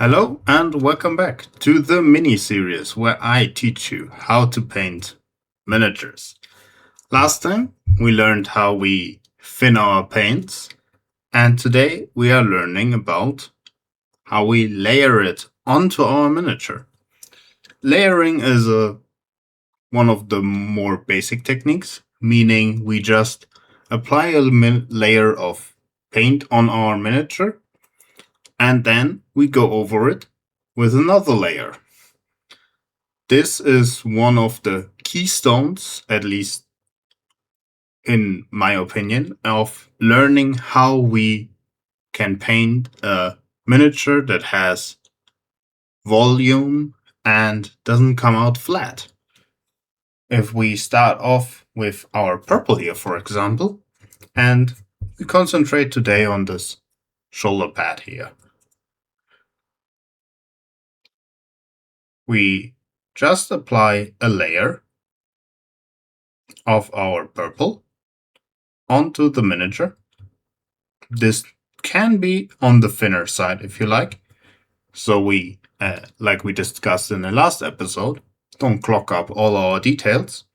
Hello and welcome back to the mini-series where I teach you how to paint miniatures. Last time we learned how we thin our paints, and today we are learning about how we layer it onto our miniature. Layering is one of the more basic techniques, meaning we just apply a layer of paint on our miniature and then we go over it with another layer. This is one of the keystones, at least in my opinion, of learning how we can paint a miniature that has volume and doesn't come out flat. If we start off with our purple here, for example, and we concentrate today on this shoulder pad here. We just apply a layer of our purple onto the miniature. This can be on the thinner side if you like. So we, like we discussed in the last episode, don't clog up all our details.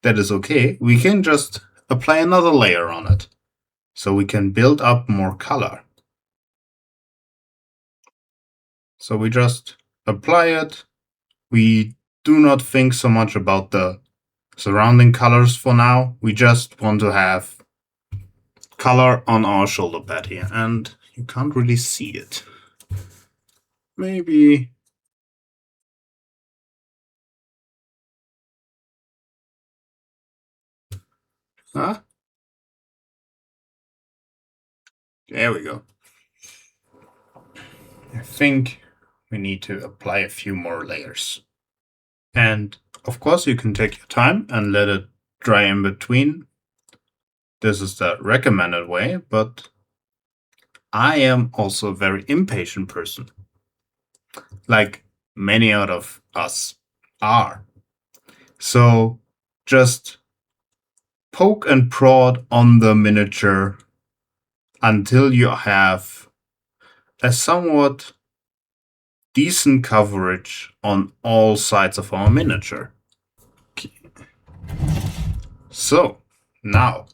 That is okay. We can just apply another layer on it. So we can build up more color. So we just apply it. We do not think so much about the surrounding colors for now. We just want to have color on our shoulder pad here, and you can't really see it. Maybe there we go. I think we need to apply a few more layers. And of course you can take your time and let it dry in between. This is the recommended way, but I am also a very impatient person, like many out of us are. So just poke and prod on the miniature until you have a somewhat decent coverage on all sides of our miniature. Okay. So now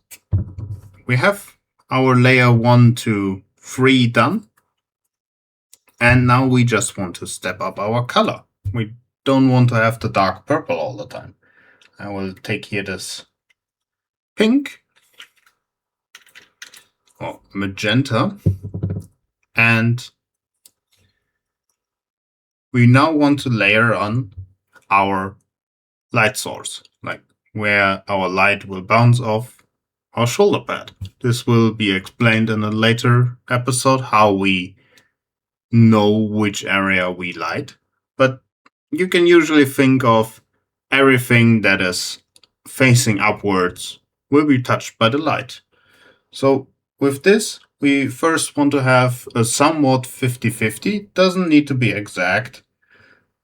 we have our layer 1 to 3 done. And now we just want to step up our color. We don't want to have the dark purple all the time. I will take here this pink or magenta, and we now want to layer on our light source, like where our light will bounce off our shoulder pad. This will be explained in a later episode, how we know which area we light, but you can usually think of everything that is facing upwards will be touched by the light. So with this, we first want to have a somewhat 50-50. Doesn't need to be exact,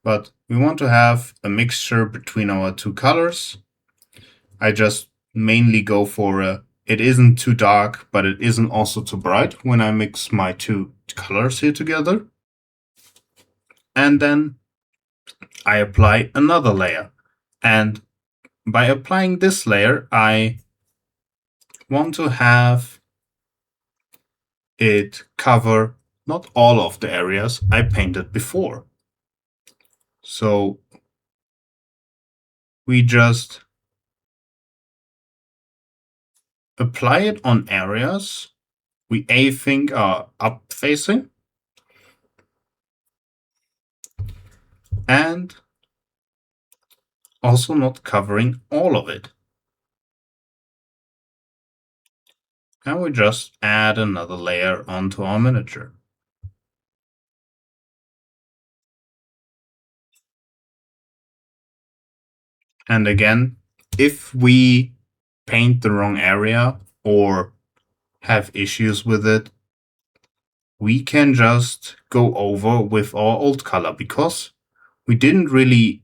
but we want to have a mixture between our two colors. I just mainly go for it isn't too dark, but it isn't also too bright when I mix my two colors here together. And then I apply another layer. And by applying this layer, I want to have it cover not all of the areas I painted before. So we just apply it on areas we think are up facing, and also not covering all of it. And we just add another layer onto our miniature. And again, if we paint the wrong area or have issues with it, we can just go over with our old color, because we didn't really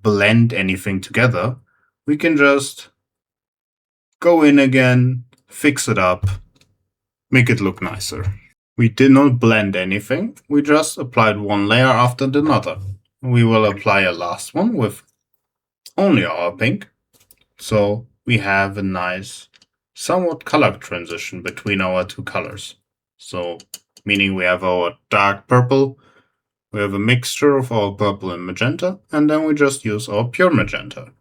blend anything together. We can just go in again, fix it up, make it look nicer. We did not blend anything, we just applied one layer after another. We will apply a last one with only our pink, so we have a nice, somewhat color transition between our two colors. So, meaning we have our dark purple, we have a mixture of our purple and magenta, and then we just use our pure magenta.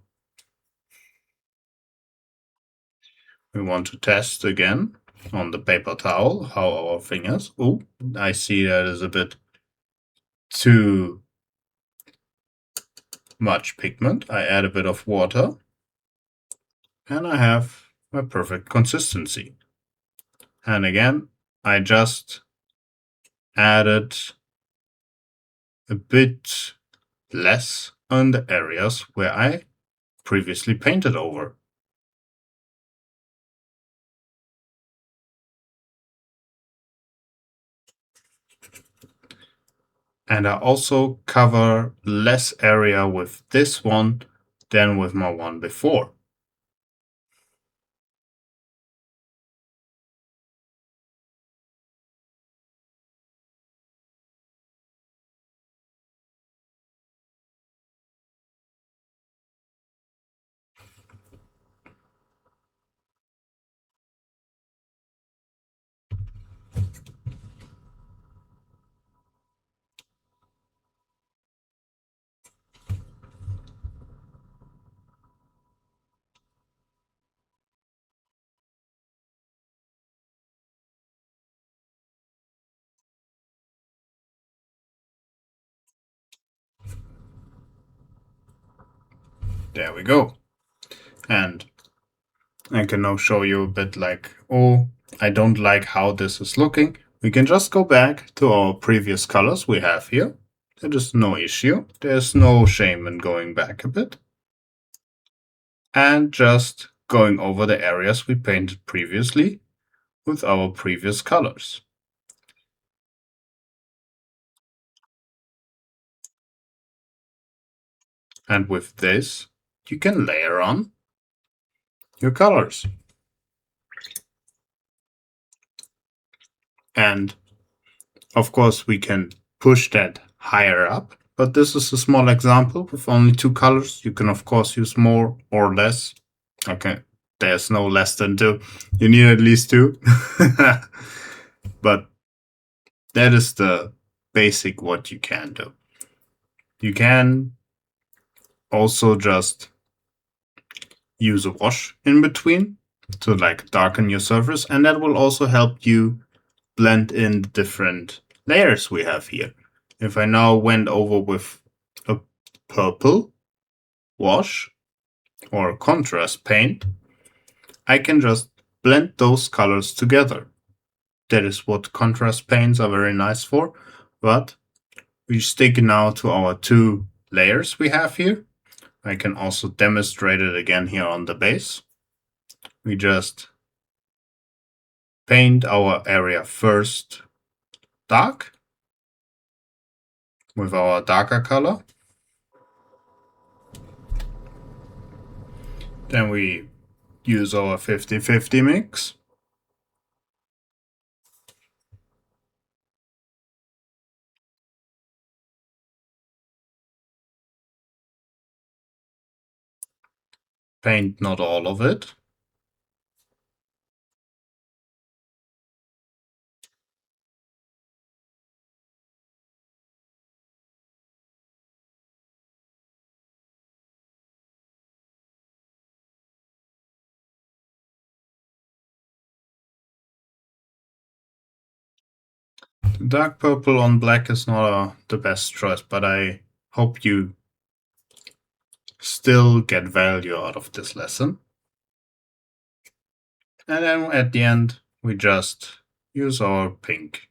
We want to test again on the paper towel how our thing is. Oh, I see that is a bit too much pigment. I add a bit of water and I have a perfect consistency. And again, I just added a bit less on the areas where I previously painted over. And I also cover less area with this one than with my one before. There we go. And I can now show you a bit like, oh, I don't like how this is looking. We can just go back to our previous colors we have here. There is no issue. There's no shame in going back a bit. And just going over the areas we painted previously with our previous colors. And with this, you can layer on your colors. And of course, we can push that higher up, but this is a small example with only two colors. You can, of course, use more or less. Okay, there's no less than two. You need at least two. But that is the basic what you can do. You can also just use a wash in between to like darken your surface, and that will also help you blend in the different layers we have here. If I now went over with a purple wash or contrast paint, I can just blend those colors together. That is what contrast paints are very nice for, but we stick now to our two layers we have here. I can also demonstrate it again here on the base. We just paint our area first dark with our darker color. Then we use our 50-50 mix. Paint not all of it. Dark purple on black is not the best choice, but I hope you still get value out of this lesson. And then at the end, we just use our pink.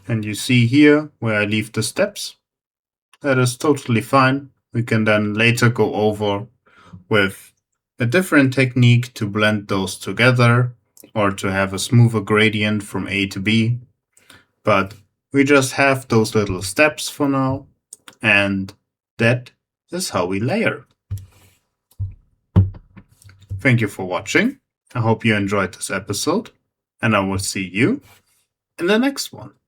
And you see here where I leave the steps. That is totally fine. We can then later go over with a different technique to blend those together or to have a smoother gradient from A to B. But we just have those little steps for now, and that is how we layer. Thank you for watching. I hope you enjoyed this episode, and I will see you in the next one.